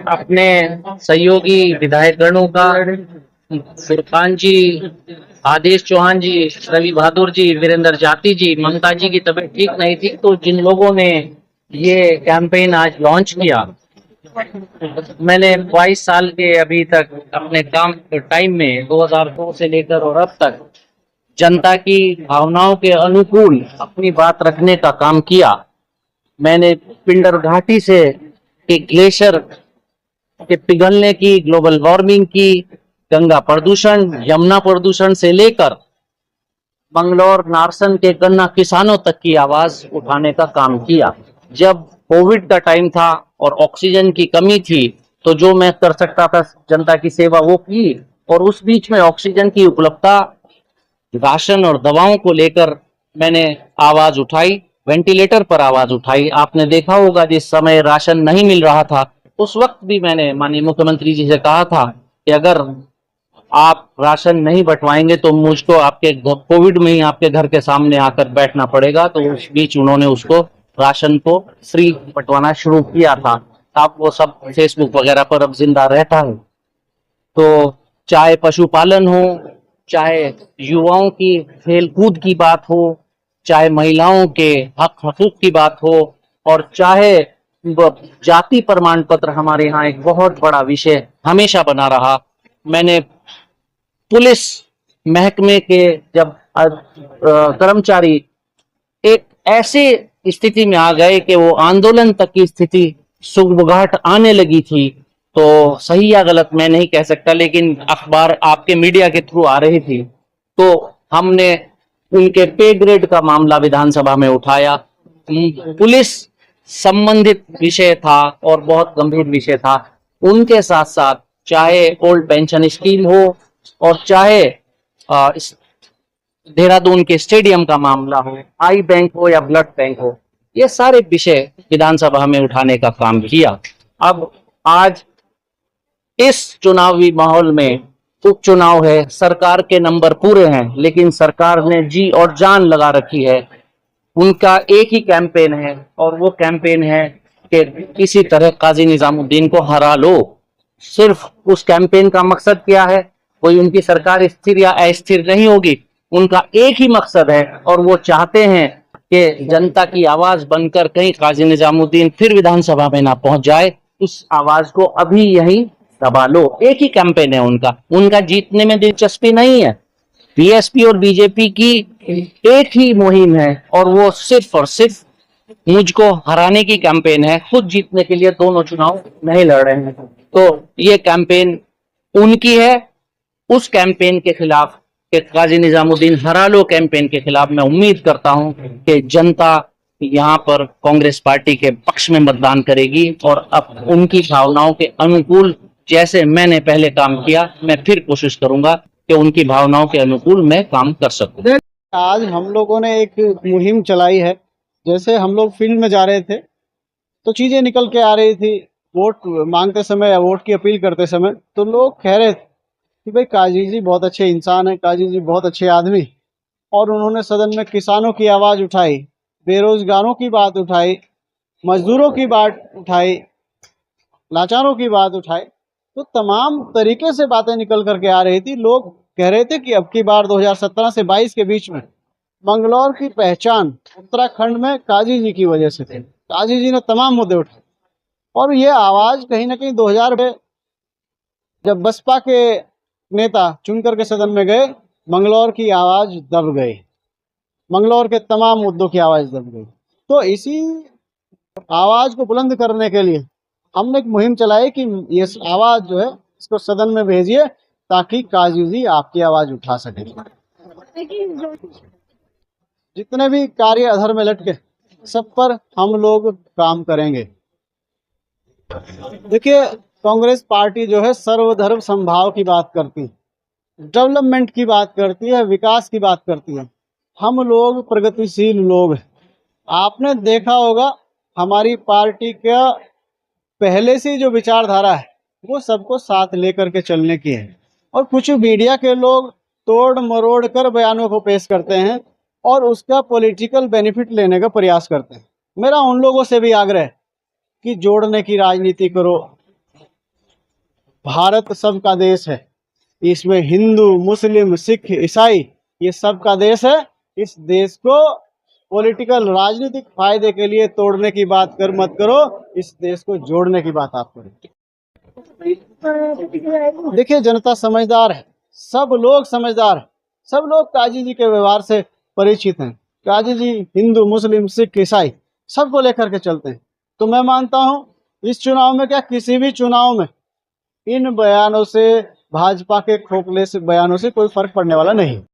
अपने सहयोगी विधायकगणों का, फुरकान जी, आदेश चौहान जी, रवि बहादुर जी, वीरेंद्र जाती जी, ममता जी की तबीयत ठीक नहीं थी, तो जिन लोगों ने ये कैंपेन आज लॉन्च किया, मैंने 22 साल के अभी तक अपने काम टाइम में 2002 से लेकर और अब तक जनता की भावनाओं के अनुकूल अपनी बात रखने का काम किया। मैंने पिंडर घाटी से के ग्लेशियर के पिघलने की, ग्लोबल वार्मिंग की, गंगा प्रदूषण, यमुना प्रदूषण से लेकर बंगलौर नारसन के गन्ना किसानों तक की आवाज उठाने का काम किया। जब कोविड का टाइम था और ऑक्सीजन की कमी थी, तो जो मैं कर सकता था जनता की सेवा वो की, और उस बीच में ऑक्सीजन की उपलब्धता, राशन और दवाओं को लेकर मैंने आवाज उठाई, वेंटिलेटर पर आवाज उठाई। आपने देखा होगा जिस समय राशन नहीं मिल रहा था, उस वक्त भी मैंने माननीय मुख्यमंत्री जी से कहा था कि अगर आप राशन नहीं बंटवाएंगे तो मुझको आपके कोविड में ही आपके घर के सामने आकर बैठना पड़ेगा। तो उस बीच उन्होंने उसको राशन को फ्री बंटवाना शुरू किया था। आप वो सब फेसबुक वगैरह पर अब जिंदा रहता है। तो चाहे पशुपालन हो, चाहे युवाओं की खेलकूद की बात हो, चाहे महिलाओं के हक हकूक की बात हो, और चाहे जाति प्रमाण पत्र हमारे यहाँ एक बहुत बड़ा विषय हमेशा बना रहा। मैंने पुलिस महकमे के जब कर्मचारी एक ऐसी स्थिति में आ गए कि वो आंदोलन तक की स्थिति सुगबुगाहट आने लगी थी, तो सही या गलत मैं नहीं कह सकता, लेकिन अखबार आपके मीडिया के थ्रू आ रही थी, तो हमने उनके पे ग्रेड का मामला विधानसभा में उठाया। पुलिस संबंधित विषय था और बहुत गंभीर विषय था। उनके साथ साथ चाहे ओल्ड पेंशन स्कीम हो, और चाहे देहरादून के स्टेडियम का मामला हो, आई बैंक हो या ब्लड बैंक हो, ये सारे विषय विधानसभा में उठाने का काम किया। अब आज इस चुनावी माहौल में उपचुनाव है, सरकार के नंबर पूरे हैं, लेकिन सरकार ने जी और जान लगा रखी है। उनका एक ही कैंपेन है, और वो कैंपेन है कि किसी तरह काजी निजामुद्दीन को हरा लो। सिर्फ उस कैंपेन का मकसद क्या है? कोई उनकी सरकार स्थिर या अस्थिर नहीं होगी, उनका एक ही मकसद है, और वो चाहते हैं कि जनता की आवाज बनकर कहीं काजी निजामुद्दीन फिर विधानसभा में ना पहुंच जाए, उस आवाज को अभी यहीं दबा लो। एक ही कैंपेन है उनका, उनका जीतने में दिलचस्पी नहीं है। बीएसपी और बीजेपी की एक ही मुहिम है, और वो सिर्फ और सिर्फ मुझको हराने की कैंपेन है। खुद जीतने के लिए दोनों चुनाव नहीं लड़ रहे हैं। तो ये कैंपेन उनकी है। उस कैंपेन के खिलाफ, के काजी निजामुद्दीन हरा लो कैंपेन के खिलाफ, मैं उम्मीद करता हूं कि जनता यहाँ पर कांग्रेस पार्टी के पक्ष में मतदान करेगी, और अब उनकी भावनाओं के अनुकूल, जैसे मैंने पहले काम किया, मैं फिर कोशिश करूंगा कि उनकी भावनाओं के अनुकूल मैं काम कर सकूं। आज हम लोगों ने एक मुहिम चलाई है। जैसे हम लोग फील्ड में जा रहे थे तो चीजें निकल के आ रही थी। वोट मांगते समय या वोट की अपील करते समय तो लोग कह रहे थे कि भाई काजी जी बहुत अच्छे इंसान है, काजी जी बहुत अच्छे आदमी। और उन्होंने सदन में किसानों की आवाज उठाई, बेरोजगारों की बात उठाई, मजदूरों की बात उठाई, लाचारों की बात उठाई। तो तमाम तरीके से बातें निकल करके आ रही थी। लोग कह रहे थे कि अब की बार 2017 से 22 के बीच में मंगलौर की पहचान उत्तराखंड में काजी जी की वजह से थी। काजी जी ने तमाम मुद्दे उठाए, और ये आवाज कहीं ना कहीं 2000 में जब बसपा के नेता चुन करके सदन में गए, मंगलौर की आवाज दब गई, मंगलौर के तमाम मुद्दों की आवाज दब गई। तो इसी आवाज को बुलंद करने के लिए हमने एक मुहिम चलाई कि ये आवाज जो है इसको सदन में भेजिए, ताकि काजी जी आपकी आवाज उठा सके। जितने भी कार्य अधर में लटके, सब पर हम लोग काम करेंगे। देखिए, कांग्रेस पार्टी जो है सर्वधर्म समभाव की बात करती है, डेवलपमेंट की बात करती है, विकास की बात करती है। हम लोग प्रगतिशील लोग हैं। आपने देखा होगा हमारी पार्टी का पहले से जो विचारधारा है वो सबको साथ लेकर के चलने की है। और कुछ मीडिया के लोग तोड़ मरोड़ कर बयानों को पेश करते हैं और उसका पॉलिटिकल बेनिफिट लेने का प्रयास करते हैं। मेरा उन लोगों से भी आग्रह है कि जोड़ने की राजनीति करो, भारत सबका देश है, इसमें हिंदू मुस्लिम सिख ईसाई ये सबका देश है। इस देश को पॉलिटिकल राजनीतिक फायदे के लिए तोड़ने की बात मत करो, इस देश को जोड़ने की बात आप करो। देखिए जनता समझदार है, सब लोग समझदार है, सब लोग काजी जी के व्यवहार से परिचित हैं। काजी जी हिंदू मुस्लिम सिख ईसाई सबको लेकर के चलते हैं। तो मैं मानता हूं इस चुनाव में क्या किसी भी चुनाव में इन बयानों से, भाजपा के खोखले से बयानों से कोई फर्क पड़ने वाला नहीं।